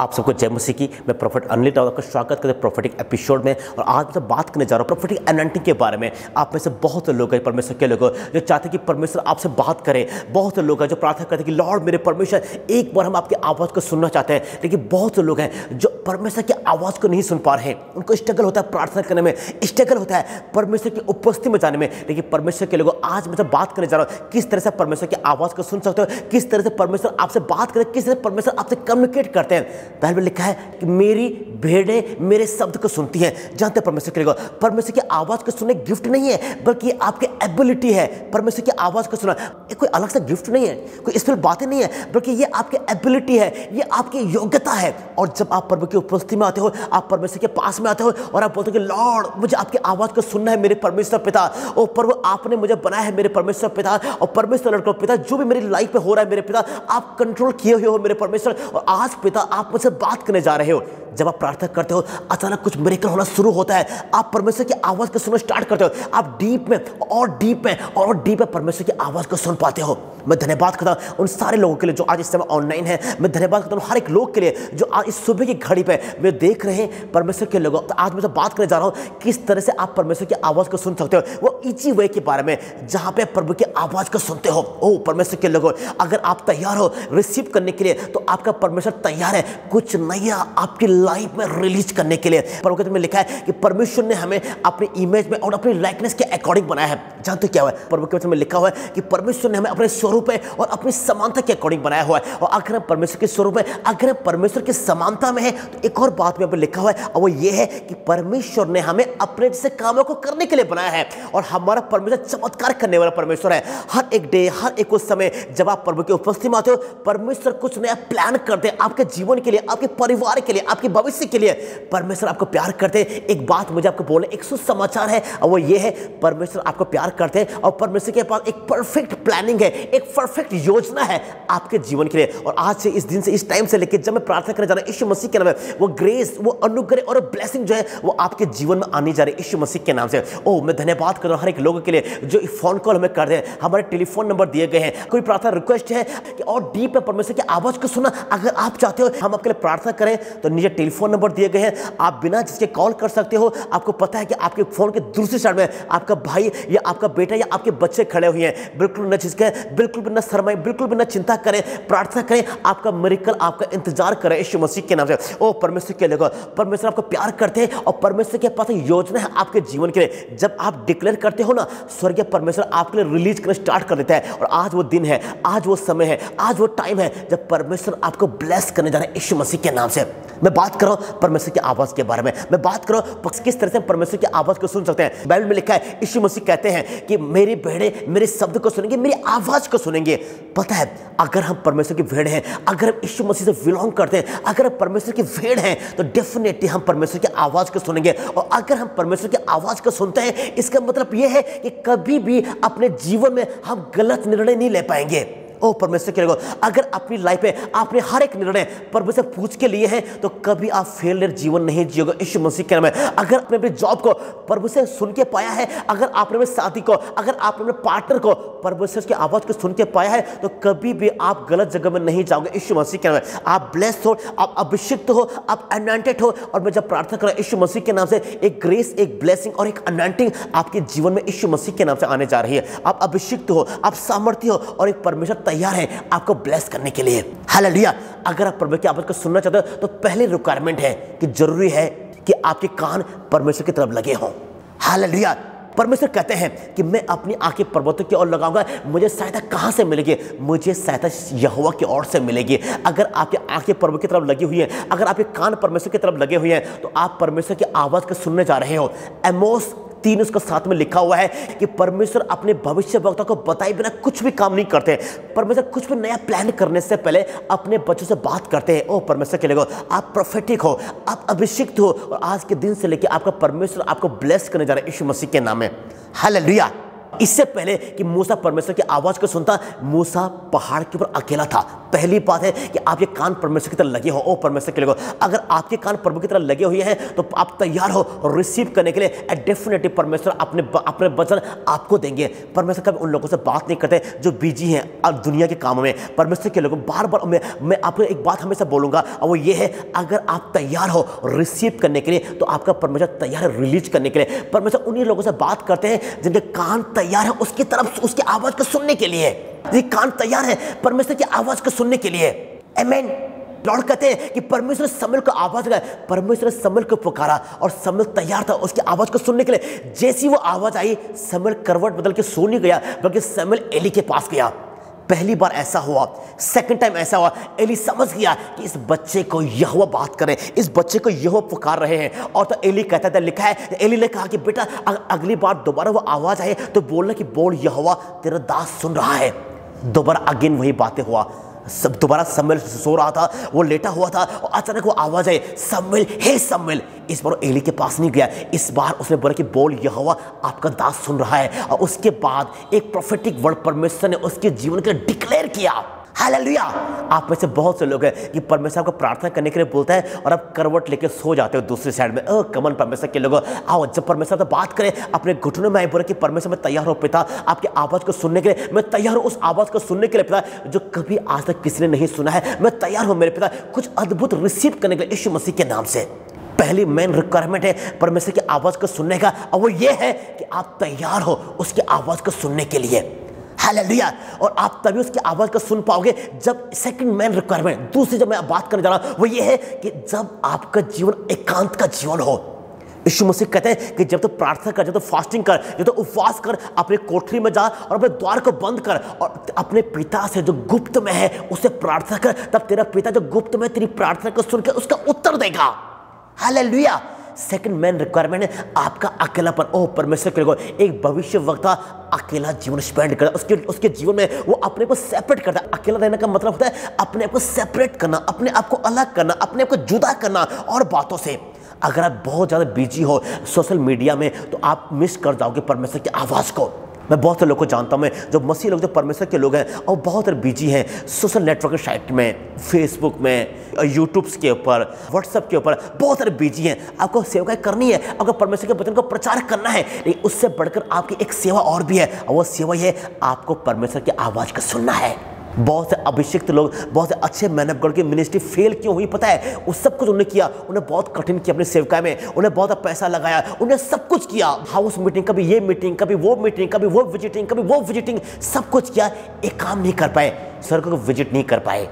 आप सबको जय मसीह की। मैं प्रोफेट अनिल राव का स्वागत करते हैं प्रोफेटिक एपिसोड में। और आज मैं बात करने जा रहा हूँ प्रोफेटिक एनॉइंटिंग के बारे में। आप में से बहुत लोग हैं, परमेश्वर के लोग जो चाहते हैं कि परमेश्वर आपसे बात करे। बहुत लोग हैं जो प्रार्थना करते हैं कि लॉर्ड मेरे परमेश्वर एक बार हम आपकी आवाज़ को सुनना चाहते हैं। लेकिन बहुत लोग हैं जो परमेश्वर की आवाज़ को नहीं सुन पा रहे हैं। उनको स्ट्रगल होता है प्रार्थना करने में, स्ट्रगल होता है परमेश्वर की उपस्थिति में जाने में। लेकिन परमेश्वर के लोग आज मैं बात करने जा रहा हूँ किस तरह से परमेश्वर की आवाज़ को सुन सकते हो, किस तरह से परमेश्वर आपसे बात करे, किस तरह से परमेश्वर आपसे कम्युनिकेट करते हैं। बाइबल में लिखा है कि मेरी भेड़ें मेरे शब्द को सुनती हैं। जानते हैं परमेश्वर करेगा, परमेश्वर की आवाज़ को सुनने गिफ्ट नहीं है, बल्कि ये आपके एबिलिटी है। परमेश्वर की आवाज़ को सुना ये कोई अलग सा गिफ्ट नहीं है, कोई स्पेशल बातें नहीं है, बल्कि ये आपके एबिलिटी है, ये आपकी योग्यता है। और जब आप प्रभु की उपस्थिति में आते हो, आप परमेश्वर के पास में आते हो और आप बोलते हो कि लॉर्ड मुझे आपकी आवाज़ को सुनना है मेरे परमेश्वर पिता। ओ प्रभु आपने मुझे बनाया है मेरे परमेश्वर पिता, और परमेश्वर लड़कों पिता जो भी मेरी लाइफ में हो रहा है मेरे पिता आप कंट्रोल किए हुए हो मेरे परमेश्वर। और आज पिता आप मुझसे बात करने जा रहे हो। जब आप प्रार्थना करते हो अचानक कुछ मिरेकल होना शुरू होता है। आप परमेश्वर की आवाज़ को सुनना स्टार्ट करते हो। आप डीप में और डीप में और डीप में परमेश्वर की आवाज़ को सुन पाते हो। मैं धन्यवाद करता हूँ उन सारे लोगों के लिए जो आज इस समय ऑनलाइन है। मैं धन्यवाद करता हूँ हर एक लोग के लिए जो आज इस सुबह की घड़ी पे वे देख रहे हैं परमेश्वर के लोगों। तो आज मैं तो बात करने जा रहा हूँ किस तरह से आप परमेश्वर की आवाज़ को सुन सकते हो, वो इजी वे के बारे में जहाँ पे प्रभु की आवाज़ को सुनते हो। ओ परमेश्वर के लोगों, अगर आप तैयार हो रिसीव करने के लिए तो आपका परमेश्वर तैयार है कुछ नया आपकी लाइफ में रिलीज करने के लिए। प्रभु में लिखा है कि परमेश्वर ने हमें अपनी इमेज में और अपनी लाइकनेस के अकॉर्डिंग बनाया है। जानते क्या हुआ है? प्रभु के वचन में लिखा हुआ है कि परमेश्वर ने हमें अपने स्वरूप में और अपनी समानता के अकॉर्डिंग बनाया हुआ है। और अगर हम परमेश्वर के स्वरूप में, अगर हम परमेश्वर की समानता में है, तो एक और बात में लिखा हुआ है और वो ये है कि परमेश्वर ने हमें अपने जैसे कामों को करने के लिए बनाया है। और हमारा परमेश्वर चमत्कार करने वाला परमेश्वर है। हर एक डे, हर एक उस समय जब आप प्रभु की उपस्थिति में आते हो, परमेश्वर कुछ नया प्लान करते हैं आपके जीवन के लिए, आपके परिवार के लिए, आपके भविष्य के लिए। परमेश्वर आपको प्यार करते हैं। एक बात मुझे आपको बोलना, एक सुसमाचार है और वो ये है परमेश्वर आपको प्यार करते हैं और परमेश्वर के पास एक परफेक्ट प्लानिंग है, एक परफेक्ट योजना है आपके जीवन के लिए। और आज से इस दिन से, इस टाइम से लेकर जब मैं प्रार्थना करने जा रहा हूं यीशु मसीह के नाम में, वो ग्रेस, वो अनुग्रह और ब्लेसिंग जो है वो आपके जीवन में आने जा रही है यीशु मसीह के नाम से। ओ मैं धन्यवाद कर रहा हूं हर एक लोगों के लिए जो फोन कॉल हमें कर रहे हैं। हमारे टेलीफोन नंबर दिए गए हैं। कोई प्रार्थना रिक्वेस्ट है कि और डीप में परमेश्वर की आवाज को सुना, अगर आप चाहते हो हम आपके लिए प्रार्थना करें तो नीचे टेलीफोन नंबर दिए गए हैं। आप बिना जिसके कॉल कर सकते हो। आपको पता है कि आपके फोन के दूसरी साइड में आपका भाई या आपका बेटा या आपके बच्चे खड़े हुए हैं। बिल्कुल न झिझके, बिल्कुल भी न शर्माए, बिल्कुल भी न चिंता करें, प्रार्थना करें। आपका मिरेकल आपका इंतजार करें यीशु मसीह के नाम से। ओ परमेश्वर के लोगों, परमेश्वर आपको प्यार करते हैं और परमेश्वर के पास एक योजना है आपके जीवन के लिए। जब आप डिक्लेयर करते हो ना, स्वर्गीय परमेश्वर आपके लिए रिलीज करना स्टार्ट कर देता है। और आज वो दिन है, आज वो समय है, आज वो टाइम है जब परमेश्वर आपको ब्लेस करने जा रहे हैं यीशु मसीह के नाम से। मैं बात कर रहा हूं परमेश्वर की आवाज के बारे में। मैं बात कर रहा हूं किस तरह से परमेश्वर की आवाज को सुन सकते हैं। बाइबल में लिखा है यीशु मसीह कहते हैं कि मेरी भेड़ें मेरे शब्द को सुनेंगे, मेरी आवाज को सुनेंगे। पता है अगर हम परमेश्वर की भेड़ हैं, अगर हम यीशु मसीह से बिलोंग करते हैं, अगर हम परमेश्वर की भेड़ हैं, तो डेफिनेटली हम परमेश्वर की आवाज को सुनेंगे। और अगर हम परमेश्वर की आवाज को सुनते हैं, इसका मतलब यह है कि कभी भी अपने जीवन में हम गलत निर्णय नहीं ले पाएंगे। ओ परमेश्वर के लोगों, अगर अपनी लाइफ में आपने हर एक निर्णय प्रभु से पूछ के लिए हैं तो कभी आप फेलियर जीवन नहीं जियोगे यीशु मसीह के नाम में। अगर आपने अपने जॉब को प्रभु से सुन के पाया है, अगर आपने अपने साथी को, अगर आपने अपने पार्टनर को परमेश्वर की आवाज को सुन के पाया है, तो कभी भी आप गलत जगह में नहीं जाओगे यीशु मसीह के नाम में। आप ब्लेस्ड हो, आप अभिषिक्त हो, आप अनॉइंटेड हो। और मैं जब प्रार्थना कर रहा हूं यीशु मसीह के नाम से, एक ग्रेस, एक ब्लेसिंग और एक अनॉइंटिंग आपके जीवन में यीशु मसीह के नाम से आने जा रही है। आप अभिषिक्त हो, आप सामर्थ्य हो और एक परमेश्वर तैयार है आपको ब्लेस करने के लिए। हालेलुया। अगर आप प्रभु की आवाज को सुनना चाहते हो तो पहली रिक्वायरमेंट है कि जरूरी है कि आपके कान परमेश्वर की तरफ लगे हों। हालेलुया। परमेश्वर कहते हैं कि मैं अपनी आंखें पर्वतों की ओर लगाऊंगा। मुझे सहायता कहां से मिलेगी? मुझे सहायता यहोवा की ओर से मिलेगी। अगर आपकी आंखें प्रभु की तरफ लगी हुई हैं, अगर आपके कान परमेश्वर की तरफ लगे हुए हैं, तो आप परमेश्वर की आवाज को सुनने जा रहे हो। एमोस 3 उसका 7 में लिखा हुआ है कि परमेश्वर अपने भविष्यवक्ता को बताए बिना कुछ भी काम नहीं करते। परमेश्वर कुछ भी नया प्लान करने से पहले अपने बच्चों से बात करते हैं। ओ परमेश्वर के लोगों, आप प्रोफेटिक हो, आप अभिषिक्त हो और आज के दिन से लेकर आपका परमेश्वर आपको ब्लेस करने जा रहा है यीशु मसीह के नाम में। हालेलुया। इससे पहले कि मूसा परमेश्वर की आवाज को सुनता, मूसा पहाड़ के ऊपर अकेला था। पहली बात है कि आपके कान परमेश्वर की तरह लगे हो। ओ परमेश्वर के लोगों, अगर आपके कान प्रभु की तरह लगे हुए हैं तो आप तैयार हो रिसीव करने के लिए। डेफिनेटली परमेश्वर अपने वचन आपको देंगे। परमेश्वर कभी उन लोगों से बात नहीं करते जो बिजी हैं और दुनिया के कामों में। परमेश्वर के लोगों, बार बार मैं आपको एक बात हमेशा बोलूंगा, और वो ये है, अगर आप तैयार हो रिसीव करने के लिए तो आपका परमेश्वर तैयार है रिलीज करने के लिए। परमेश्वर उन्हीं लोगों से बात करते हैं जिनके कान तैयार है उसकी तरफ, उसकी आवाज को सुनने के लिए। ये कान तैयार है परमेश्वर की आवाज को सुनने के लिए। आमीन। लॉर्ड कहते हैं कि परमेश्वर ने शमूएल को आवाज लगाई, परमेश्वर ने शमूएल को पुकारा और शमूएल तैयार था उसकी आवाज को सुनने के लिए। जैसी वो आवाज आई, शमूएल करवट बदल के सो नहीं गया, बल्कि शमूएल एली के पास गया। पहली बार ऐसा हुआ, सेकंड टाइम ऐसा हुआ, एली समझ गया कि इस बच्चे को यहोवा बात करे, इस बच्चे को यहोवा पुकार रहे हैं। और तो एली कहता था, लिखा है, एली ने कहा कि बेटा अगली बार दोबारा वो आवाज आए तो बोलना कि बोल यहोवा तेरा दास सुन रहा है। दोबारा अगेन वही बातें हुआ। सब दोबारा शमूएल सो रहा था, वो लेटा हुआ था और अचानक वो आवाज आई, शमूएल, हे शमूएल। इस बार एली के पास नहीं गया, इस बार उसने बोला कि बोल यहोवा आपका दास सुन रहा है। और उसके बाद एक प्रोफेटिक वर्ड परमेश्वर ने उसके जीवन के लिए डिक्लेयर किया। हालेलुया। आप में से बहुत से लोग हैं कि परमेश्वर को प्रार्थना करने के लिए बोलता है और आप करवट लेके सो जाते हो दूसरी साइड में। कमन परमेश्वर के लोगों, आओ जब परमेश्वर से बात करें अपने घुटनों में आए, बोले कि परमेश्वर मैं तैयार हूं पिता आपकी आवाज को सुनने के लिए, मैं तैयार हूं उस आवाज को सुनने के लिए पिता जो कभी आज तक किसी ने नहीं सुना है। मैं तैयार हूं मेरे पिता कुछ अद्भुत रिसीव करने के लिए यीशु मसीह के नाम से। पहली मेन रिक्वायरमेंट है परमेश्वर की आवाज को सुनने का, और वो ये है कि आप तैयार हो उसकी आवाज को सुनने के लिए। हालेलुया। और आप तभी उसकी आवाज को सुन पाओगे जब, सेकंड मेन रिक्वायरमेंट, दूसरी जब मैं बात करने जा रहा हूं वो ये है कि जब आपका जीवन एकांत का जीवन हो। यीशु मसीह कहते हैं कि जब तो प्रार्थना कर, जब तो फास्टिंग कर, जब तो उपवास कर, अपने कोठरी में जा और अपने द्वार को बंद कर और अपने पिता से जो गुप्त में है उससे प्रार्थना कर, तब तेरा पिता जो गुप्त में तेरी प्रार्थना को सुनकर उसका उत्तर देगा। हालेलुया। सेकंड मेन रिक्वायरमेंट है आपका अकेलापन। ओह परमेश्वर के लोगों, एक भविष्यवक्ता अकेला जीवन स्पेंड करता है, उसके जीवन में वो अपने को सेपरेट करता है। अकेला रहने का मतलब होता है अपने आप को सेपरेट करना, अपने आप को अलग करना, अपने आप को जुदा करना और बातों से। अगर आप बहुत ज़्यादा बिजी हो सोशल मीडिया में तो आप मिस कर जाओगे परमेश्वर की आवाज़ को। मैं बहुत से लोग को जानता हूँ, मैं जो मसीह लोग, जो परमेश्वर के लोग हैं और बहुत सारे बिजी हैं सोशल नेटवर्क साइट में, फेसबुक में, यूट्यूब के ऊपर, व्हाट्सएप के ऊपर, बहुत सारे बिजी हैं। आपको सेवा करनी है, आपको परमेश्वर के वचन को प्रचार करना है, लेकिन उससे बढ़कर आपकी एक सेवा और भी है, और वो सेवा ये है आपको परमेश्वर की आवाज़ को सुनना है। बहुत से अभिषिक्त लोग, बहुत से अच्छे मैन ऑफ गॉड की मिनिस्ट्री फेल क्यों हुई पता है? उस सब कुछ उन्होंने किया, उन्हें बहुत कठिन किया अपनी सेवकाई में, उन्हें बहुत पैसा लगाया, उन्हें सब कुछ किया, हाउस मीटिंग, कभी ये मीटिंग, कभी वो मीटिंग, कभी वो विजिटिंग, कभी वो विजिटिंग, सब कुछ किया, एक काम नहीं कर पाए, स्वर्ग को विजिट नहीं कर पाए।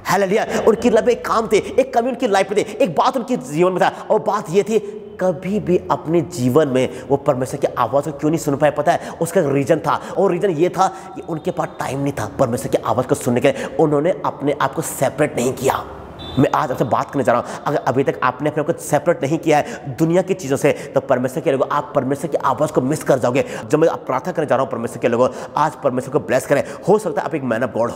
हालेलुया। उनकी लाइफ में एक काम थे, एक कमी उनकी लाइफ में थे, एक बात उनके जीवन में था, और बात ये थी कभी भी अपने जीवन में वो परमेश्वर की आवाज़ को क्यों नहीं सुन पाए पता है? उसका रीज़न था, और रीज़न ये था कि उनके पास टाइम नहीं था परमेश्वर की आवाज़ को सुनने के लिए। उन्होंने अपने आप को सेपरेट नहीं किया। मैं आज आपसे बात करने जा रहा हूँ, अगर अभी तक आपने अपने आप को सेपरेट नहीं किया है दुनिया की चीज़ों से, तो परमेश्वर के लोगों आप परमेश्वर की आवाज़ को मिस कर जाओगे। जब मैं प्रार्थना करने जा रहा हूँ परमेश्वर के लोगों, आज परमेश्वर को ब्लेस करें। हो सकता है आप एक मैन ऑफ गॉड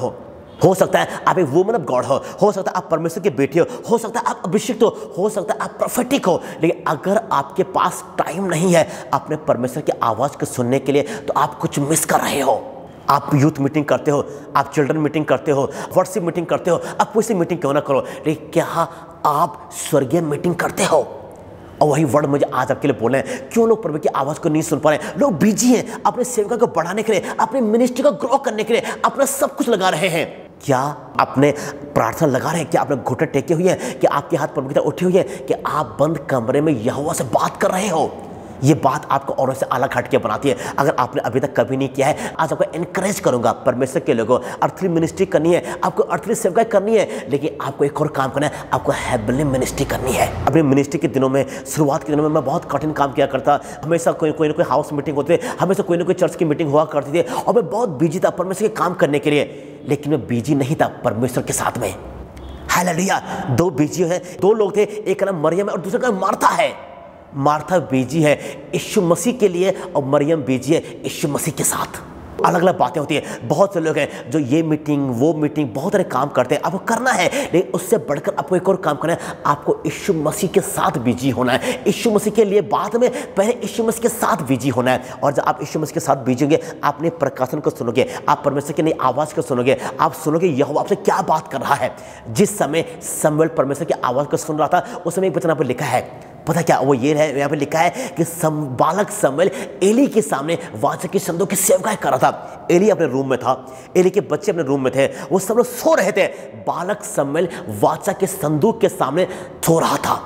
हो सकता है आप एक वुमन ऑफ गॉड हो सकता है आप परमेश्वर की बेटी हो सकता है आप अभिषिक्त हो सकता है आप प्रोफेटिक हो, लेकिन अगर आपके पास टाइम नहीं है अपने परमेश्वर की आवाज़ को सुनने के लिए तो आप कुछ मिस कर रहे हो। आप यूथ मीटिंग करते हो, आप चिल्ड्रन मीटिंग करते हो, व्हाट्सएप मीटिंग करते हो, आप कोई सी मीटिंग क्यों ना करो, लेकिन क्या आप स्वर्गीय मीटिंग करते हो? और वही वर्ड मुझे आज आपके लिए बोले हैं, क्यों लोग प्रभु की आवाज़ को नहीं सुन पा रहे? लोग बिजी हैं अपने सेवका को बढ़ाने के लिए, अपनी मिनिस्ट्री को ग्रो करने के लिए अपना सब कुछ लगा रहे हैं। क्या आपने प्रार्थना लगा रहे हैं? क्या आपने घुटने टेके हुए हैं? क्या आपके हाथ प्रभु की तरफ उठे हुए हैं? कि आप बंद कमरे में यहोवा से बात कर रहे हो? ये बात आपको औरों से अलग हटके बनाती है। अगर आपने अभी तक कभी नहीं किया है, आज आपको एनकरेज करूंगा, परमेश्वर के लोगों अर्थली मिनिस्ट्री करनी है, आपको अर्थली सेवकाई करनी है, लेकिन आपको एक और काम करना है, आपको हेवनली मिनिस्ट्री करनी है। अपनी मिनिस्ट्री के दिनों में, शुरुआत के दिनों में मैं बहुत कठिन काम किया करता, हमेशा कोई ना कोई हाउस मीटिंग होती थी, हमेशा कोई ना कोई चर्च की मीटिंग हुआ करती थी, और मैं बहुत बिजी था परमेश्वर के काम करने के लिए, लेकिन मैं बिजी नहीं था परमेश्वर के साथ में। हालेलुया। दो बिजी है, दो लोग थे, एक का नाम मरियम है और दूसरे का नाम मार्था है। मार्था बिजी है यीशु मसीह के लिए और मरियम बिजी है यीशु मसीह के साथ। अलग अलग बातें होती है। बहुत से लोग हैं जो ये मीटिंग वो मीटिंग बहुत सारे काम करते हैं, आपको करना है, लेकिन उससे बढ़कर आपको एक और काम करना है, आपको यीशु मसीह के साथ बिजी होना है। यीशु मसीह के लिए बाद में, पहले यीशु मसीह के साथ बिजी होना है। और जब आप यीशु मसीह के साथ बिजी होंगे, आप अपने प्रकाशन को सुनोगे, आप परमेश्वर की नई आवाज को सुनोगे, आप सुनोगे यहोवा आपसे क्या बात कर रहा है। जिस समय शमूएल परमेश्वर की आवाज को सुन रहा था, उस समय एक वचन पर लिखा है, पता क्या वो ये है, यहाँ पे लिखा है कि बालक शमूएल एली के सामने वाचा के संदूक की सेवकाई कर रहा था। एली अपने रूम में था, एली के बच्चे अपने रूम में थे, वो सब लोग सो रहे थे। बालक शमूएल वाचा के संदूक के सामने सो रहा था।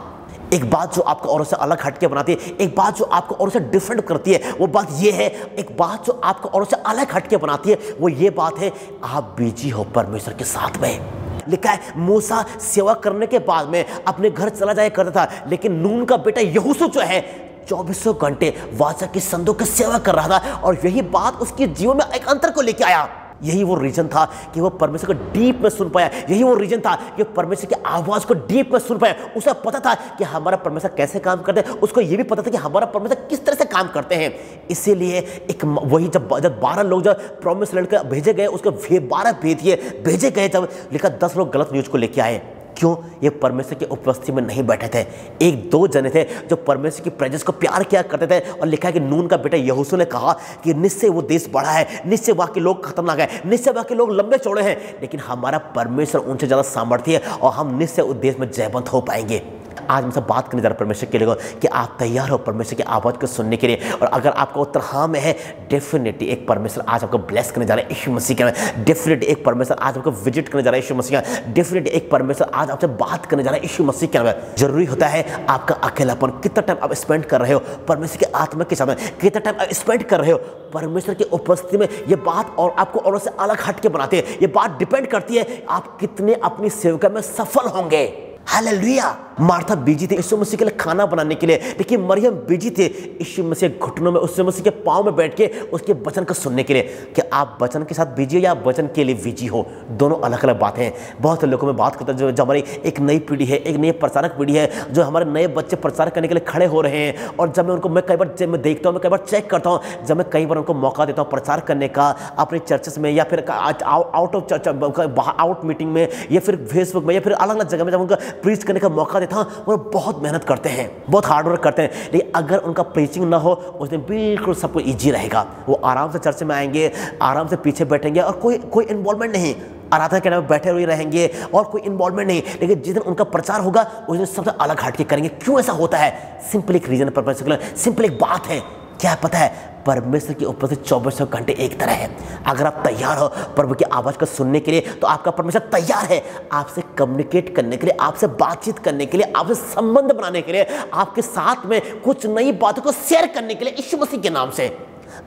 एक बात जो आपको औरों से अलग हटके बनाती है, एक बात जो आपको औरों से डिफरेंट करती है, वो बात ये है, एक बात जो आपको औरों से अलग हटके बनाती है, वो ये बात है, आप बिजी हो परमेश्वर के साथ में। लिखा है मूसा सेवा करने के बाद में अपने घर चला जाया करता था, लेकिन नून का बेटा यहोशू जो है 24 घंटे वाचा की संदूक की सेवा कर रहा था। और यही बात उसके जीवन में एक अंतर को लेके आया। यही वो रीजन था कि वो परमेश्वर को डीप में सुन पाया। यही वो रीजन था कि परमेश्वर की आवाज को डीप में सुन पाया। उसे पता था कि हमारा परमेश्वर कैसे काम करते हैं, उसको ये भी पता था कि हमारा परमेश्वर किस तरह से काम करते हैं। इसीलिए एक वही जब 12 लोग जब प्रॉमिस लैंड के भेजे गए, उसके 12 भेजे गए, जब लिखा 10 लोग गलत न्यूज को लेके आए। क्यों? ये परमेश्वर की उपस्थिति में नहीं बैठे थे। एक दो जने थे जो परमेश्वर की प्रेजेंस को प्यार किया करते थे। और लिखा है कि नून का बेटा यहोशू ने कहा कि निश्चय वो देश बड़ा है, निश्चय वहाँ के लोग खतरनाक है, निश्चय वहाँ के लोग लंबे चौड़े हैं, लेकिन हमारा परमेश्वर उनसे ज़्यादा सामर्थ्य है और हम निश्चय उस देश में जयवंत हो पाएंगे। आज हमसे बात करने जा रहा परमेश्वर के लिए कि आप तैयार हो परमेश्वर की आवाज़ को सुनने के लिए। और अगर आपका उत्तर हाँ में है, डेफिनेटली एक परमेश्वर आज आपको ब्लेस करने जा रहा है यीशु मसीह के नाम। डेफिनेटली एक परमेश्वर आज आपको विजिट करने जा रहा है यीशु मसीह का। डेफिनेटली एक परमेश्वर आज आपसे बात करने जा रहा है यीशु मसीह के नाम। जरूरी होता है आपका अकेलापन, कितना टाइम आप स्पेंड कर रहे हो परमेश्वर के आत्मा के साथ, कितना टाइम आप स्पेंड कर रहे हो परमेश्वर की उपस्थिति में। ये बात और आपको औरों से अलग हट के बनाती है। ये बात डिपेंड करती है आप कितने अपनी सेवका में सफल होंगे। हालेलुया। मार्था बिजी थे यीशु मसीह के लिए खाना बनाने के लिए, लेकिन मरियम बिजी थे यीशु मसीह घुटनों में, यीशु मसीह के पाँव में बैठ के उसके वचन को सुनने के लिए। क्या आप वचन के साथ बिजी हो या वचन के लिए बिजी हो? दोनों अलग अलग बातें हैं। बहुत से लोगों में बात करते हैं जो हमारी एक नई पीढ़ी है, एक नई प्रचारक पीढ़ी है, जो हमारे नए बच्चे प्रचार करने के लिए खड़े हो रहे हैं। और जब मैं उनको कई बार देखता हूँ, मैं कई बार चेक करता हूँ, जब मैं कई बार उनको मौका देता हूँ प्रचार करने का अपने चर्चेस में या फिर out of church, out meeting में या फिर फेसबुक में या फिर अलग अलग जगह में जब उनका प्रीच करने का मौका देता हूँ, वो बहुत मेहनत करते हैं, बहुत हार्ड वर्क करते हैं। लेकिन अगर उनका प्रीचिंग ना हो, उस दिन बिल्कुल सब कुछ ईजी रहेगा। वो आराम से चर्च में आएंगे, आराम से पीछे बैठेंगे और कोई इन्वॉल्वमेंट नहीं, आराधना के नाम बैठे हुए रहेंगे और कोई इन्वॉल्वमेंट नहीं। लेकिन जिस दिन उनका प्रचार होगा उस दिन सबसे अलग हटके करेंगे। क्यों ऐसा होता है? सिंपल एक रीजन, परमेश्वर, सिंपल एक बात है। क्या पता है? परमेश्वर की उपस्थिति 24 घंटे एक तरह है। अगर आप तैयार हो प्रभु की आवाज़ को सुनने के लिए, तो आपका परमेश्वर तैयार है आपसे कम्युनिकेट करने के लिए, आपसे बातचीत करने के लिए, आपसे संबंध बनाने के लिए, आपके साथ में कुछ नई बातों को शेयर करने के लिए यीशु मसीह के नाम से।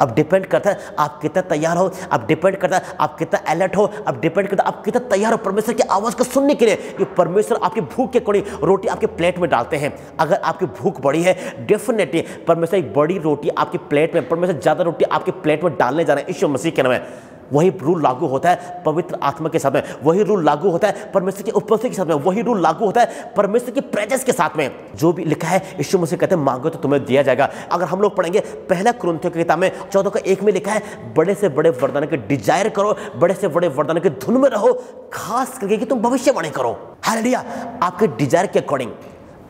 अब डिपेंड करता है आप कितना तैयार हो, अब डिपेंड करता है आप कितना अलर्ट हो, अब डिपेंड करता है आप कितना तैयार हो परमेश्वर की आवाज़ को सुनने के लिए। कि परमेश्वर आपकी भूख के अकॉर्डिंग रोटी आपके प्लेट में डालते हैं। अगर आपकी भूख बड़ी है, डेफिनेटली परमेश्वर एक बड़ी रोटी आपकी प्लेट में, परमेश्वर ज़्यादा रोटी आपके प्लेट में डालने जा रहे हैं यीशु मसीह के नाम में। वही रूल लागू होता है पवित्र आत्मा के साथ में, वही रूल लागू होता है परमेश्वर की उपस्थिति के साथ में, वही रूल लागू होता है परमेश्वर की प्रेजेंस के साथ में। जो भी लिखा है यीशु मसीह कहते हैं मांगो तो तुम्हें दिया जाएगा। अगर हम लोग पढ़ेंगे पहला कुरिन्थियों की किताब में 14:1 में लिखा है, बड़े से बड़े वरदान के डिजायर करो, बड़े से बड़े वरदान के धुन में रहो, खास करके कि तुम भविष्यवाणी करो। हालेलुया। आपके डिजायर के अकॉर्डिंग,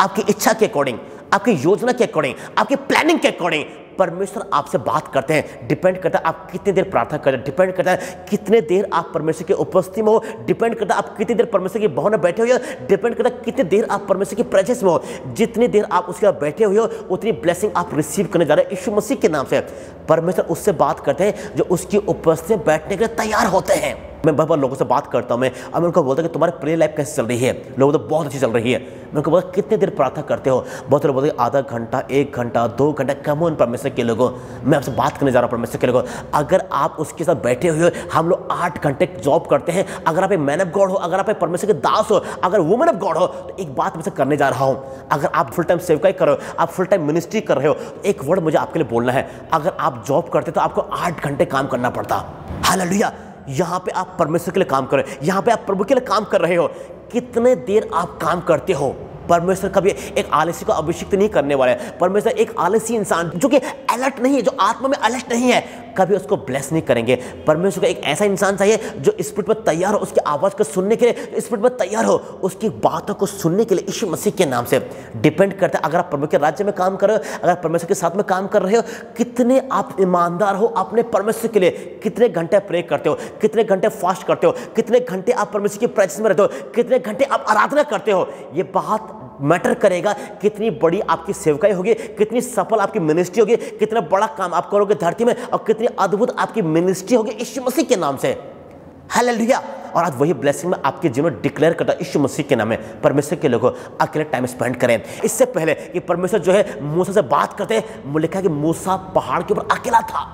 आपकी इच्छा के अकॉर्डिंग, आपकी योजना के अकॉर्डिंग, आपकी प्लानिंग के अकॉर्डिंग परमेश्वर आपसे बात करते हैं। डिपेंड करता है आप कितनी देर प्रार्थना करते हैं, डिपेंड करता है कितने देर आप परमेश्वर की उपस्थिति में हो, डिपेंड करता है आप कितनी देर परमेश्वर की भवन में बैठे हुए हो, डिपेंड करता है कितनी देर आप परमेश्वर की प्रेजेंस में हो। जितनी देर आप उसके साथ बैठे हुए हो, उतनी ब्लेसिंग आप रिसीव करने जा रहे हैं यीशु मसीह के नाम से। परमेश्वर उससे बात करते हैं जो उसकी उपस्थिति में बैठने के लिए तैयार होते हैं। मैं बहुत लोगों से बात करता हूँ, मैं उनको बोलता हूँ कि तुम्हारी प्रेयर लाइफ कैसे चल रही है? लोग तो बहुत अच्छी चल रही है। मैं उनको बोलता कितने देर प्रार्थना करते हो? बहुत लोग बोलते आधा घंटा, 1 घंटा, 2 घंटा। कम ऑन परमेश्वर के लोगों, मैं आपसे बात करने जा रहा हूँ परमेश्वर के लोगों। अगर आप उसके साथ बैठे हुए हो, हम लोग 8 घंटे जॉब करते हैं। अगर आप एक मैन ऑफ गॉड हो, अगर आप एक परमेश्वर के दास हो, अगर वुमन ऑफ गॉड हो, तो एक बात मैं करने जा रहा हूँ। अगर आप फुल टाइम सेवकाई कर रहे हो, आप फुल टाइम मिनिस्ट्री कर रहे हो, एक वर्ड मुझे आपके लिए बोलना है। अगर आप जॉब करते तो आपको 8 घंटे काम करना पड़ता। हालेलुया। यहाँ पे आप परमेश्वर के लिए काम कर रहे हो, यहाँ पे आप प्रभु के लिए काम कर रहे हो। कितने देर आप काम करते हो? परमेश्वर कभी एक आलसी को अभिषिक्त नहीं करने वाला है। परमेश्वर एक आलसी इंसान जो कि अलर्ट नहीं है, जो आत्मा में अलर्ट नहीं है, कभी उसको ब्लेस नहीं करेंगे। परमेश्वर को एक ऐसा इंसान चाहिए जो स्पिरिट में तैयार हो, उसकी आवाज़ को सुनने के लिए स्पिरिट में तैयार हो, उसकी बातों को सुनने के लिए। यीशु मसीह के नाम से डिपेंड करता है अगर आप परमेश्वर के राज्य में काम कर रहे हो, अगर परमेश्वर के साथ में काम कर रहे हो, कितने आप ईमानदार हो अपने परमेश्वर के लिए, कितने घंटे प्रे करते हो, कितने घंटे फास्ट करते हो, कितने घंटे आप परमेश्वर की प्रेजेंस में रहते हो, कितने घंटे आप आराधना करते हो। ये बात मैटर करेगा कितनी बड़ी आपकी सेवकाई होगी, कितनी सफल आपकी मिनिस्ट्री होगी, कितना बड़ा काम आप करोगे धरती में, और कितनी अद्भुत आपकी मिनिस्ट्री होगी यीशु मसीह के नाम से। हालेलुया। और आज वही ब्लेसिंग में आपके जीवन में डिक्लेयर करता है यीशु मसीह के नाम में। परमेश्वर के लोगों अकेले टाइम स्पेंड करें। इससे पहले कि परमेश्वर जो है मूसा से बात करते, लिखा कि मूसा पहाड़ के ऊपर अकेला था।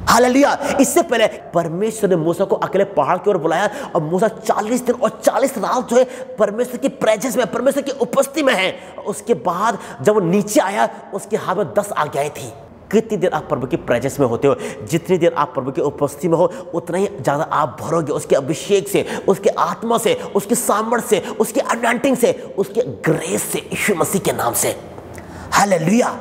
हालेलुया। इससे पहले परमेश्वर ने मूसा को अकेले पहाड़ की ओर बुलाया और मूसा 40 दिन और 40 रात जो है परमेश्वर की प्रेजेंस में, परमेश्वर की उपस्थिति में है। उसके बाद जब वो नीचे आया उसके हाथ में 10 आज्ञाएं थी। कितनी देर आप प्रभु की प्रेजेंस में होते हो, जितनी देर आप प्रभु की उपस्थिति में हो, उतना ही ज़्यादा आप भरोगे उसके अभिषेक से, उसके आत्मा से, उसके सामर्थ्य से, उसके अनॉइंटिंग से, उसके ग्रेस से, यीशु मसीह के नाम से। हालेलुया।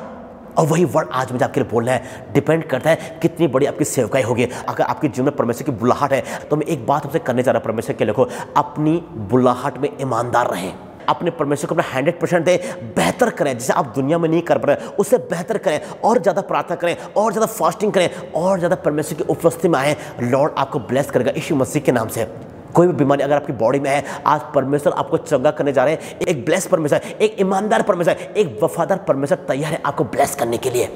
और वही वर्ड आज मुझे आपके लिए बोलना है। डिपेंड करता है कितनी बड़ी आपकी सेवकाई होगी। अगर आपके जीवन में परमेश्वर की बुलाहट है तो मैं एक बात आपसे करने जा रहा हूं, परमेश्वर के लोगों, अपनी बुलाहट में ईमानदार रहें। अपने परमेश्वर को अपना 100% दे, बेहतर करें। जैसे आप दुनिया में नहीं कर पा रहे उससे बेहतर करें, और ज़्यादा प्रार्थना करें, और ज़्यादा फास्टिंग करें, और ज़्यादा परमेश्वर की उपस्थिति में आए। लॉर्ड आपको ब्लेस करेगा यीशु मसीह के नाम से। कोई भी बीमारी अगर आपकी बॉडी में है, आज परमेश्वर आपको चंगा करने जा रहे हैं। एक ब्लेस परमेश्वर, एक ईमानदार परमेश्वर, एक वफादार परमेश्वर तैयार है आपको ब्लेस करने के लिए।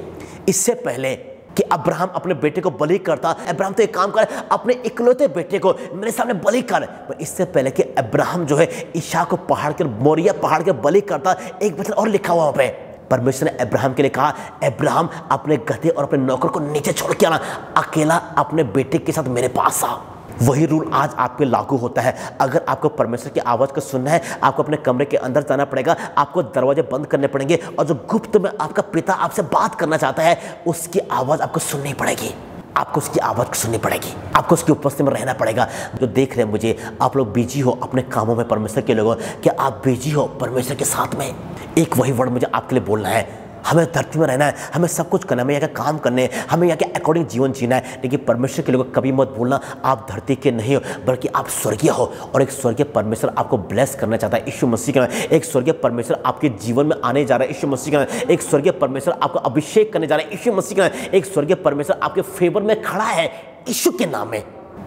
इससे पहले कि अब्राहम अपने बेटे को बलि करता, अब्राहम तो एक काम कर, अपने इकलौते बेटे को मेरे सामने बलि कर। पर इससे पहले कि अब्राहम जो है ईशा को पहाड़ के, मोरिया पहाड़ के बलि करता, एक वचन और लिखा हुआ वहां पे। परमेश्वर ने अब्राहम के लिए कहा, अब्राहम अपने गधे और अपने नौकर को नीचे छोड़ के आना, अकेला अपने बेटे के साथ मेरे पास आ। वही रूल आज आप पे लागू होता है। अगर आपको परमेश्वर की आवाज़ को सुनना है, आपको अपने कमरे के अंदर जाना पड़ेगा, आपको दरवाजे बंद करने पड़ेंगे, और जो गुप्त में आपका पिता आपसे बात करना चाहता है उसकी आवाज़ आपको सुननी पड़ेगी। आपको उसकी आवाज़ सुननी पड़ेगी, आपको उसकी उपस्थिति में रहना पड़ेगा। जो देख रहे हैं मुझे, आप लोग बिजी हो अपने कामों में, परमेश्वर के लोगों, क्या आप बिजी हो परमेश्वर के साथ में? एक वही वर्ड मुझे आपके लिए बोलना है, हमें धरती में रहना है, हमें सब कुछ करना है, हमें यहाँ का काम करने हैं, हमें यहाँ के अकॉर्डिंग जीवन जीना है। लेकिन परमेश्वर के लोगों कभी मत भूलना, आप धरती के नहीं हो बल्कि आप स्वर्गीय हो, और एक स्वर्गीय परमेश्वर आपको ब्लेस करना चाहता है यीशु मसीह के नाम। एक स्वर्गीय परमेश्वर आपके जीवन में आने जा रहा है यीशु मसीह के नाम। एक स्वर्गीय परमेश्वर आपको अभिषेक करने जा रहा है यीशु मसीह के नाम। एक स्वर्गीय परमेश्वर आपके फेवर में खड़ा है यीशु के नाम में।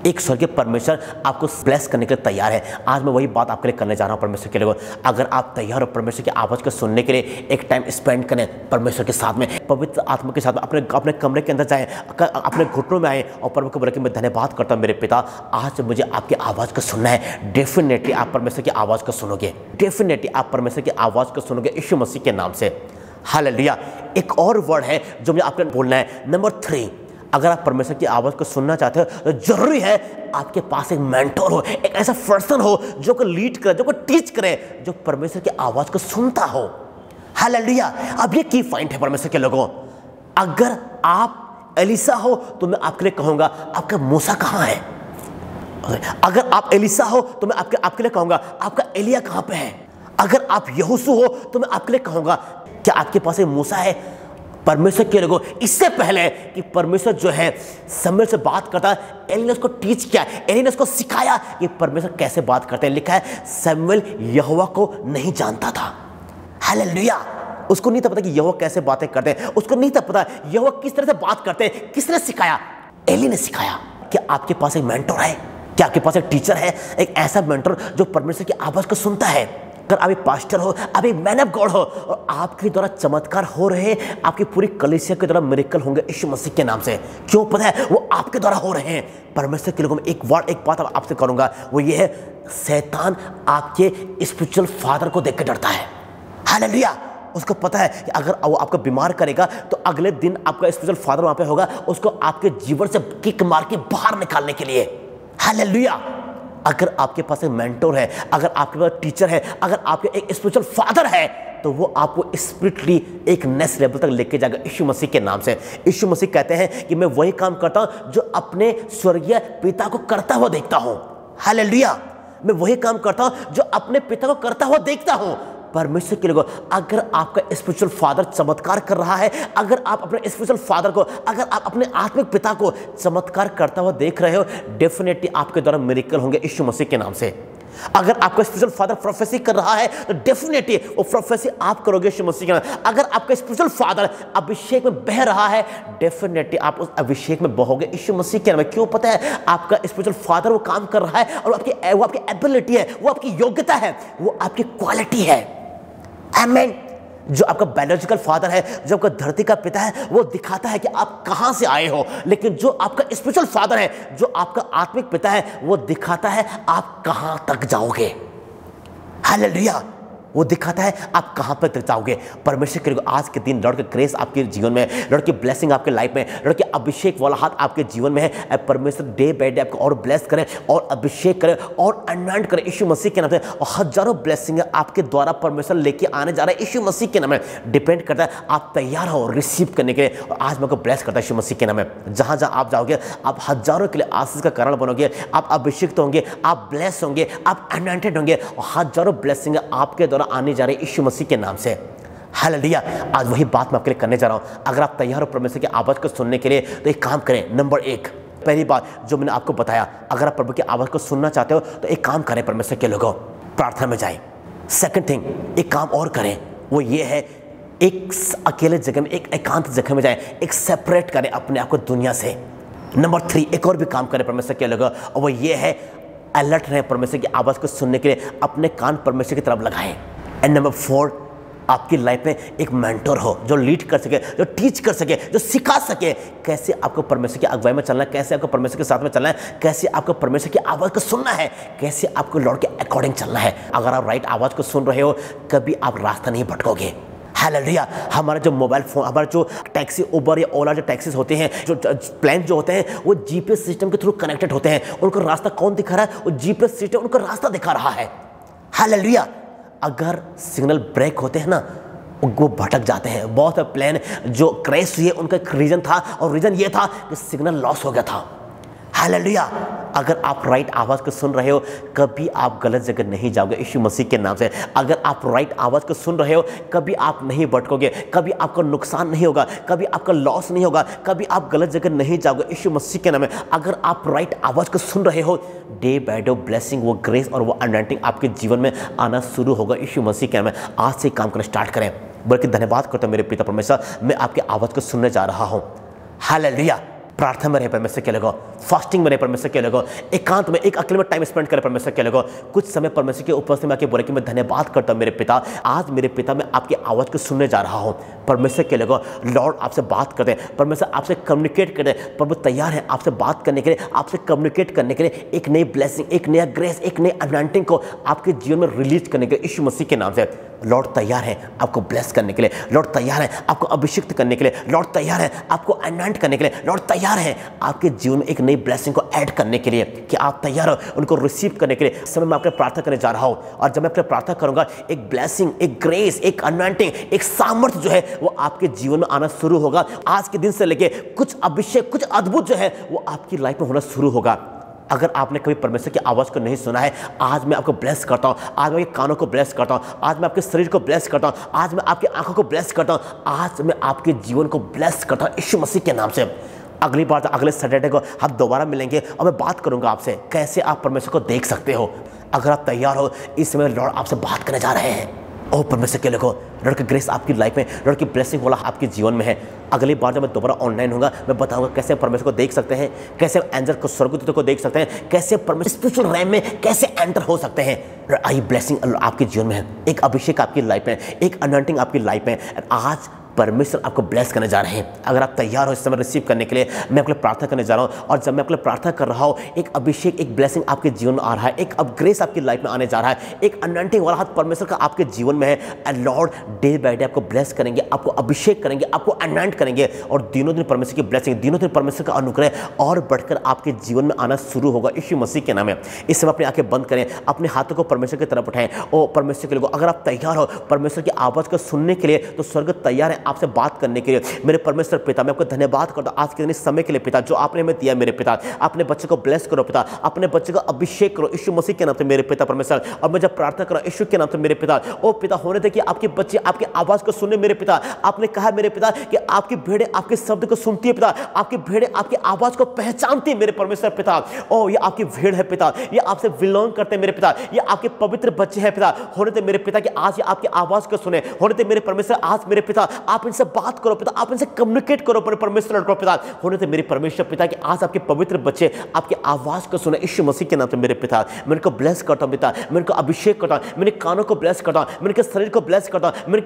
एक स्वर्गीय परमेश्वर आपको ब्लेस करने के लिए तैयार है। आज मैं वही बात आपके लिए करने जा रहा हूँ परमेश्वर के लोगों। अगर आप तैयार हो परमेश्वर की आवाज़ को सुनने के लिए, एक टाइम स्पेंड करें परमेश्वर के साथ में, पवित्र आत्मा के साथ में, अपने कमरे के अंदर जाएं, अपने घुटनों में आए और परमेश्वर को बोले कि मैं धन्यवाद करता हूँ मेरे पिता, आज मुझे आपकी आवाज़ को सुनना है। डेफिनेटली आप परमेश्वर की आवाज़ को सुनोगे, डेफिनेटली आप परमेश्वर की आवाज़ को सुनोगे यीशु मसीह के नाम से। हालेलुया। एक और वर्ड है जो मुझे आपको बोलना है, नंबर 3। अगर आप परमेश्वर की आवाज़ को सुनना चाहते हो तो जरूरी है आपके पास एक मेंटोर हो, एक ऐसा पर्सन हो जो को लीड करे, जो को टीच करे, जो परमेश्वर की आवाज़ को सुनता हो। हालेलुया। अब ये की पॉइंट है परमेश्वर के लोगों, अगर आप एलिसा हो तो मैं आपके लिए कहूँगा आपका मूसा कहाँ है। अगर आप एलिसा हो तो मैं आपके लिए कहूँगा आपका एलिया कहाँ पे है। अगर आप यहोशू हो तो मैं आपके लिए कहूँगा क्या आपके पास एक मूसा है। परमेश्वर के लोगों, इससे पहले कि परमेश्वर जो है शमूएल से बात करता है, एली ने उसको टीच किया, एली ने उसको सिखाया कि परमेश्वर कैसे बात करते हैं। लिखा है शमूएल यहोवा को नहीं जानता था। हालेलुया। उसको नहीं था पता कि यहोवा कैसे बातें करते हैं, उसको नहीं था पता यहोवा किस तरह से बात करते हैं। किसने सिखाया? एली ने सिखाया। क्या आपके पास एक मेंटर है? क्या आपके पास एक टीचर है, एक ऐसा मेंटर जो परमेश्वर की आवाज़ को सुनता है? अगर आप एक पास्टर हो, आप एक मैन ऑफ गॉड हो और आपके द्वारा चमत्कार हो रहे हैं, आपकी पूरी कलीसिया के द्वारा मिरेकल होंगे यीशु मसीह के नाम से। क्यों? पता है वो आपके द्वारा हो रहे हैं। परमेश्वर के लोगों में एक बात आपसे करूंगा, वो ये है, शैतान आपके स्पिरिचुअल फादर को देख के डरता है। हालेलुया। उसको पता है कि अगर वो आपको बीमार करेगा तो अगले दिन आपका स्पिरिचुअल फादर वहां पे होगा, उसको आपके जीवन से किक मार के बाहर निकालने के लिए। हालेलुया। अगर आपके पास एक मेंटोर है, अगर आपके पास टीचर है, अगर आपके एक स्पिरिचुअल फादर है, तो वो आपको स्पिरिचुअली एक नेक्स्ट लेवल तक लेके जाएगा यीशु मसीह के नाम से। यीशु मसीह कहते हैं कि मैं वही काम करता हूं जो अपने स्वर्गीय पिता को करता हुआ देखता हूं। हालेलुया। मैं वही काम करता हूं जो अपने पिता को करता हुआ देखता हूं। परमेश्वर के लोगों, अगर आपका स्पिरिचुअल फादर चमत्कार कर रहा है, अगर आप अपने स्पिरिचुअल फादर को, अगर आप अपने आत्मिक पिता को चमत्कार करता हुआ देख रहे हो, डेफिनेटली आपके द्वारा मिरेकल होंगे यीशु मसीह के नाम से। अगर आपका स्पिरिचुअल फादर प्रोफेसी कर रहा है तो डेफिनेटली वो प्रोफेसी आप करोगे यीशु मसीह के नाम। अगर आपका स्पिरिचुअल फादर अभिषेक में बह रहा है, डेफिनेटली आप उस अभिषेक में बहोगे यीशु मसीह के नाम। क्यों? पता है, आपका स्पिरिचुअल फादर वो काम कर रहा है और वो आपकी एबिलिटी है, वो आपकी योग्यता है, वो आपकी क्वालिटी है। आमीन। जो आपका बायोलॉजिकल फादर है, जो आपका धरती का पिता है, वो दिखाता है कि आप कहां से आए हो, लेकिन जो आपका स्पिरिचुअल फादर है, जो आपका आत्मिक पिता है, वो दिखाता है आप कहां तक जाओगे। हालेलुया। वो दिखाता है आप कहां पर तक जाओगे। परमेश्वर के आज के दिन लॉर्ड का ग्रेस आपके जीवन में, लॉर्ड की ब्लेसिंग आपके लाइफ में, लॉर्ड के अभिषेक वाला हाथ आपके जीवन में है। परमेश्वर डे बाय डे आपको और ब्लेस करे और अभिषेक करे और अनॉइंट करे यीशु मसीह के नाम से। और हजारों ब्लेसिंग आपके द्वारा परमेश्वर लेके आने जा रहा है यीशु मसीह के नाम में। डिपेंड करता है आप तैयार हो रिसीव करने के लिए। और आज मैं को ब्लेस करता है यीशु मसीह के नाम में। जहां जहां आप जाओगे, आप हजारों के लिए आशीष का कारण बनोगे, आप अभिषेक होंगे, आप ब्लेस होंगे, आप अनॉइंटेड होंगे और हजारों ब्लेसिंग आपके द्वारा आने जा रहे यीशु मसीह के नाम से। हालेलुया। आज वही बात मैं आपके लिए करने जा रहा हूं। अगर आप तैयार हो परमेश्वर की आवाज को सुनने के लिए तो एक काम करें। नंबर 1, पहली बात जो मैंने आपको बताया, अगर आप प्रभु की आवाज को सुनना चाहते हो तो एक काम करें, परमेश्वर के लोगों, प्रार्थना में जाएं। सेकंड थिंग, एक काम और करें, वो ये है, एक अकेले जगह में, एक एकांत जगह में जाएं, एक सेपरेट करें अपने आप को दुनिया से। नंबर 3, एक और भी काम करें परमेश्वर के लोगों, और वो ये है, अलर्ट रहें परमेश्वर की आवाज को सुनने के लिए, अपने कान परमेश्वर की तरफ लगाएं। एंड नंबर 4, आपकी लाइफ में एक मेंटर हो जो लीड कर सके, जो टीच कर सके, जो सिखा सके कैसे आपको परमेश्वर की अगुवाई में चलना है, कैसे आपको परमेश्वर के साथ में चलना है, कैसे आपको परमेश्वर की आवाज़ को सुनना है, कैसे आपको लॉर्ड के अकॉर्डिंग चलना है। अगर आप राइट आवाज़ को सुन रहे हो, कभी आप रास्ता नहीं भटकोगे। हालेलुया। हमारा जो मोबाइल फोन, हमारा जो टैक्सी, उबर या ओला जो टैक्सीज होते हैं, जो प्लान जो होते हैं, वो जीपीएस सिस्टम के थ्रू कनेक्टेड होते हैं। उनको रास्ता कौन दिखा रहा है? वो जीपीएस सिस्टम उनको रास्ता दिखा रहा है। हालेलुया। अगर सिग्नल ब्रेक होते हैं ना, वो भटक जाते हैं। बहुत प्लेन जो क्रैश हुए उनका एक रीजन था, और रीजन ये था कि सिग्नल लॉस हो गया था। हालेलुया। अगर आप राइट आवाज़ को सुन रहे हो, कभी आप गलत जगह नहीं जाओगे यीशु मसीह के नाम से। अगर आप राइट आवाज़ को सुन रहे हो, कभी आप नहीं भटकोगे, कभी आपका नुकसान नहीं होगा, कभी आपका लॉस नहीं होगा, कभी आप गलत जगह नहीं जाओगे यीशु मसीह के नाम में। अगर आप राइट आवाज़ को सुन रहे हो, डे बाय डे ब्लेसिंग, वो ग्रेस और वो अनॉइंटिंग आपके जीवन में आना शुरू होगा यीशु मसीह के नाम में। आज से काम करना स्टार्ट करें। बल्कि धन्यवाद करता हूं मेरे पिता परमेश्वर, मैं आपकी आवाज़ को सुनने जा रहा हूं। हालेलुया। प्रार्थना में रहे परमेश्वर के लोगों, फास्टिंग में रहे परमेश्वर के लोगों, एकांत में, एक अकेले में टाइम स्पेंड करें परमेश्वर के लोगों। कुछ समय परमेश्वर के ऊपर से मैं आके बोले कि मैं धन्यवाद करता हूं मेरे पिता। आज मेरे पिता मैं आपकी आवाज़ को सुनने जा रहा हूं। परमेश्वर के लोगों, लॉर्ड आपसे बात करते हैं, परमेश्वर आपसे कम्युनिकेट करते हैं। प्रभु तैयार है आपसे बात करने के लिए, आपसे कम्युनिकेट करने के लिए, एक नई ब्लेसिंग, एक नया ग्रेस, एक नई अनॉइंटिंग को आपके जीवन में रिलीज करने के लिए यीशु मसीह के नाम से। लॉर्ड तैयार है आपको ब्लेस करने के लिए, लॉर्ड तैयार है आपको अभिषिक्त करने के लिए, लॉर्ड तैयार है आपको अनॉइंट करने के लिए, लॉर्ड तैयार है आपके जीवन में एक नई ब्लेसिंग को ऐड करने के लिए। कि आप तैयार हो उनको रिसीव करने के लिए। इस समय मैं आपके प्रार्थना करने जा रहा हूं, और जब मैं आपके प्रार्थना करूंगा, एक ब्लेसिंग, एक ग्रेस, एक अनॉइंटिंग, एक सामर्थ्य जो है वो आपके जीवन में आना शुरू होगा। आज के दिन से लेके कुछ अभिषेक, कुछ अद्भुत जो है वो आपकी लाइफ में होना शुरू होगा। अगर आपने कभी परमेश्वर की आवाज़ को नहीं सुना है, आज मैं आपको ब्लेस करता हूँ, आज मैं आपके कानों को ब्लेस करता हूँ, आज मैं आपके शरीर को ब्लेस करता हूँ, आज मैं आपकी आंखों को ब्लेस करता हूँ, आज मैं आपके जीवन को ब्लेस करता हूँ यीशु मसीह के नाम से। अगली बार, अगले सैटरडे को हम दोबारा मिलेंगे और मैं बात करूँगा आपसे कैसे आप परमेश्वर को देख सकते हो। अगर आप तैयार हो, इस समय लॉर्ड आपसे बात करने जा रहे हैं। ओह परमेश्वर के लोगों, लॉर्ड की ग्रेस आपकी लाइफ में, लॉर्ड की ब्लेसिंग वाला आपके जीवन में है। अगली बार जब मैं दोबारा ऑनलाइन होगा, मैं बताऊंगा कैसे परमेश्वर को देख सकते हैं, कैसे एंजल को, स्वर्गदूतों को देख सकते हैं, कैसे परमेश्वर स्पिरिचुअल रैम में कैसे एंटर हो सकते हैं। आई ब्लेसिंग आपके जीवन में है, एक अभिषेक आपकी लाइफ में, एक अनॉइंटिंग आपकी लाइफ में। आज परमेश्वर आपको ब्लेस करने जा रहे हैं। अगर आप तैयार हो इस समय रिसीव करने के लिए, मैं आपके लिए प्रार्थना करने जा रहा हूं। और जब मैं आपके लिए प्रार्थना कर रहा हूं, एक अभिषेक, एक ब्लेसिंग आपके जीवन में आ रहा है, एक अब ग्रेस आपकी लाइफ में आने जा रहा है, एक अनॉइंटिंग वाला हाथ परमेश्वर का आपके जीवन में है। And Lord day by day आपको ब्लेस करेंगे, आपको अभिषेक करेंगे, आपको अनॉइंट करेंगे, और दिनों दिन परमेश्वर की ब्लेसिंग, दिनों दिन परमेश्वर का अनुग्रह और बढ़कर आपके जीवन में आना शुरू होगा यीशु मसीह के नाम में। इस समय अपनी आंखें बंद करें, अपने हाथों को परमेश्वर की तरफ उठाएं। और परमेश्वर के लोगों, अगर आप तैयार हो परमेश्वर की आवाज़ को सुनने के लिए, तो स्वर्ग तैयार है आपसे बात करने के लिए। मेरे परमेश्वर पिता, मैं आपको धन्यवाद करता हूँ आज के दिन इस समय के लिए पिता, जो आपने हमें दिया मेरे पिता। अपने बच्चे को ब्लेस करो पिता, अपने बच्चे को अभिषेक करो यीशु मसीह के नाम से मेरे पिता परमेश्वर। और मैं जब प्रार्थना करूँ यीशु के नाम से मेरे पिता, ओ पिता होने दे कि आपके बच्चे आपकी आवाज़ को सुने मेरे पिता। आपने कहा मेरे पिता कि आपकी भेड़ें आपके शब्द को सुनती है पिता, आपकी भेड़ें आपकी आवाज़ को पहचानती है मेरे परमेश्वर पिता। ओ ये आपकी भेड़ है पिता, ये आपसे बिलोंग करते हैं मेरे पिता, ये आपके पवित्र बच्चे हैं पिता। होने दे मेरे पिता कि आज ये आपकी आवाज़ को सुने। होने दे मेरे परमेश्वर आज मेरे पिता आप इनसे बात करो पिता, आप इनसे कम्युनिकेट करो परमेश्वर पिता। होने दे मेरे परमेश्वर पिता कि आज आपके पवित्र बच्चे आपकी आवाज़ को सुने यीशु मसीह के नाम से मेरे पिता। मैं इनको ब्लेस करता हूँ पिता, मैं इनको अभिषेक करता हूँ, मेरे कानों को ब्लेस करता हूँ, मैं इनके शरीर को ब्लेस करता हूँ, मैं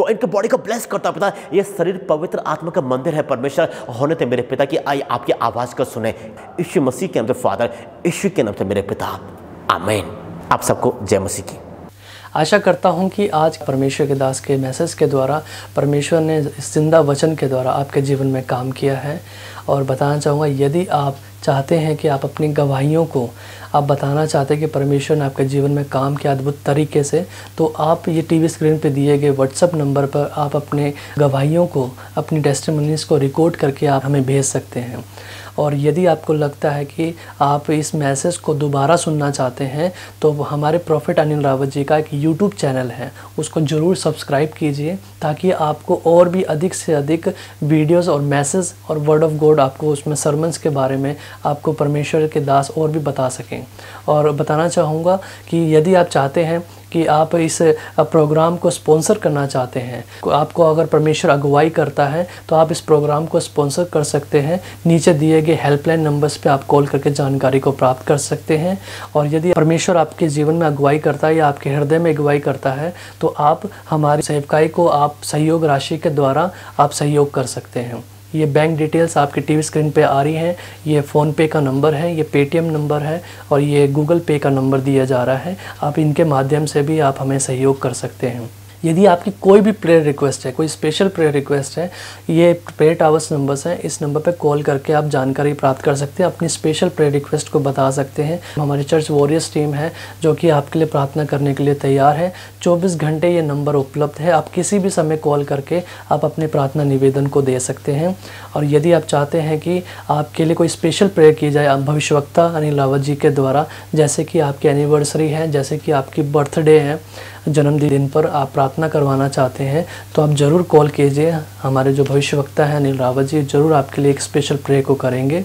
इनके बॉडी को ब्लेस करता हूँ पिता। ये शरीर पवित्र आत्मा का मंदिर है परमेश्वर। होने दे मेरे पिता कि आई आपकी आवाज़ को सुने यीशु मसीह के नाम से फादर, यीशु के नाम से मेरे पिता, आमीन। आप सबको जय मसीह की। आशा करता हूं कि आज परमेश्वर के दास के मैसेज के द्वारा परमेश्वर ने जिंदा वचन के द्वारा आपके जीवन में काम किया है। और बताना चाहूँगा, यदि आप चाहते हैं कि आप अपनी गवाहियों को आप बताना चाहते हैं कि परमेश्वर ने आपके जीवन में काम किया अद्भुत तरीके से, तो आप ये टीवी स्क्रीन पे दिए गए व्हाट्सएप नंबर पर आप अपने गवाहियों को, अपनी टेस्टिमनीज़ को रिकॉर्ड करके आप हमें भेज सकते हैं। और यदि आपको लगता है कि आप इस मैसेज को दोबारा सुनना चाहते हैं, तो हमारे प्रॉफिट अनिल रावत जी का एक यूट्यूब चैनल है, उसको ज़रूर सब्सक्राइब कीजिए, ताकि आपको और भी अधिक से अधिक वीडियोस और मैसेज और वर्ड ऑफ गॉड आपको उसमें सरमन्स के बारे में आपको परमेश्वर के दास और भी बता सकें। और बताना चाहूँगा कि यदि आप चाहते हैं कि आप इस प्रोग्राम को स्पॉन्सर करना चाहते हैं, आपको अगर परमेश्वर अगुवाई करता है तो आप इस प्रोग्राम को स्पॉन्सर कर सकते हैं। नीचे दिए गए हेल्पलाइन नंबर्स पे आप कॉल करके जानकारी को प्राप्त कर सकते हैं। और यदि परमेश्वर आपके जीवन में अगुवाई करता है या आपके हृदय में अगुवाई करता है, तो आप हमारी सेवकाई को आप सहयोग राशि के द्वारा आप सहयोग कर सकते हैं। ये बैंक डिटेल्स आपकी टीवी स्क्रीन पे आ रही हैं। ये फ़ोनपे का नंबर है, ये पेटीएम नंबर है और ये गूगल पे का नंबर दिया जा रहा है। आप इनके माध्यम से भी आप हमें सहयोग कर सकते हैं। यदि आपकी कोई भी प्रेयर रिक्वेस्ट है, कोई स्पेशल प्रेयर रिक्वेस्ट है, ये प्रेयर टावर्स नंबर्स हैं, इस नंबर पे कॉल करके आप जानकारी प्राप्त कर सकते हैं, अपनी स्पेशल प्रेयर रिक्वेस्ट को बता सकते हैं। हमारी चर्च वॉरियर्स टीम है जो कि आपके लिए प्रार्थना करने के लिए तैयार है। 24 घंटे ये नंबर उपलब्ध है, आप किसी भी समय कॉल करके आप अपने प्रार्थना निवेदन को दे सकते हैं। और यदि आप चाहते हैं कि आपके लिए कोई स्पेशल प्रेयर की जाए भविष्यवक्ता अनिल रावत जी के द्वारा, जैसे कि आपकी एनिवर्सरी है, जैसे कि आपकी बर्थडे है, जन्मदिन पर आप प्रार्थना करवाना चाहते हैं, तो आप ज़रूर कॉल कीजिए। हमारे जो भविष्यवक्ता हैं अनिल रावत जी ज़रूर आपके लिए एक स्पेशल प्रे को करेंगे।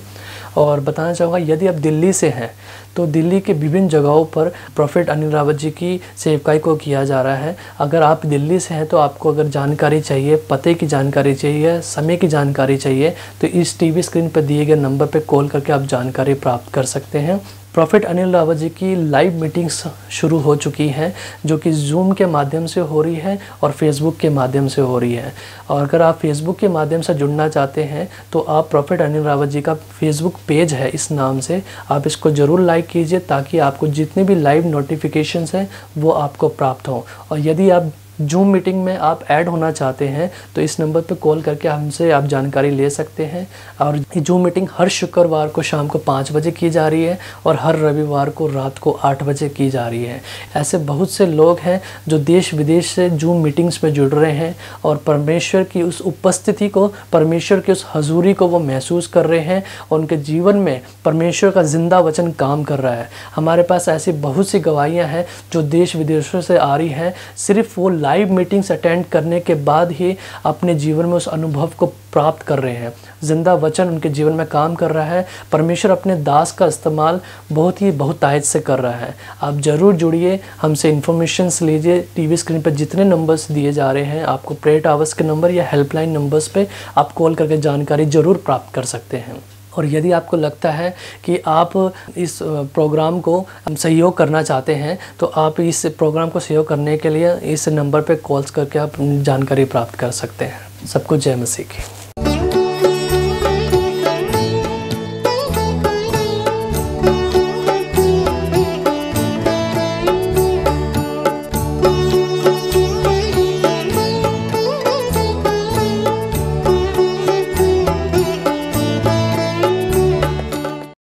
और बताना चाहूँगा, यदि आप दिल्ली से हैं तो दिल्ली के विभिन्न जगहों पर प्रॉफिट अनिल रावत जी की सेवकाई को किया जा रहा है। अगर आप दिल्ली से हैं तो आपको अगर जानकारी चाहिए, पते की जानकारी चाहिए, समय की जानकारी चाहिए, तो इस टीवी स्क्रीन पर दिए गए नंबर पर कॉल करके आप जानकारी प्राप्त कर सकते हैं। प्रॉफिट अनिल रावत जी की लाइव मीटिंग्स शुरू हो चुकी हैं, जो कि जूम के माध्यम से हो रही है और फेसबुक के माध्यम से हो रही है। और अगर आप फेसबुक के माध्यम से जुड़ना चाहते हैं तो आप प्रॉफिट अनिल रावत जी का फेसबुक पेज है, इस नाम से आप इसको ज़रूर लाइक कीजिए, ताकि आपको जितने भी लाइव नोटिफिकेशंस हैं वो आपको प्राप्त हों। और यदि आप जूम मीटिंग में आप ऐड होना चाहते हैं तो इस नंबर पर कॉल करके हमसे आप जानकारी ले सकते हैं। और ये जूम मीटिंग हर शुक्रवार को शाम को 5 बजे की जा रही है और हर रविवार को रात को 8 बजे की जा रही है। ऐसे बहुत से लोग हैं जो देश विदेश से जूम मीटिंग्स में जुड़ रहे हैं और परमेश्वर की उस उपस्थिति को, परमेश्वर की उस हजूरी को वो महसूस कर रहे हैं और उनके जीवन में परमेश्वर का जिंदा वचन काम कर रहा है। हमारे पास ऐसी बहुत सी गवाहियाँ हैं जो देश विदेशों से आ रही हैं, सिर्फ वो लाइव मीटिंग्स अटेंड करने के बाद ही अपने जीवन में उस अनुभव को प्राप्त कर रहे हैं। जिंदा वचन उनके जीवन में काम कर रहा है। परमेश्वर अपने दास का इस्तेमाल बहुत ही बहुतायत से कर रहा है। आप ज़रूर जुड़िए, हमसे इन्फॉर्मेशंस लीजिए। टीवी स्क्रीन पर जितने नंबर्स दिए जा रहे हैं, आपको प्रेयर टावर्स के नंबर या हेल्पलाइन नंबर्स पे आप कॉल करके जानकारी ज़रूर प्राप्त कर सकते हैं। और यदि आपको लगता है कि आप इस प्रोग्राम को सहयोग करना चाहते हैं, तो आप इस प्रोग्राम को सहयोग करने के लिए इस नंबर पे कॉल्स करके आप जानकारी प्राप्त कर सकते हैं। सबको जय मसीह की।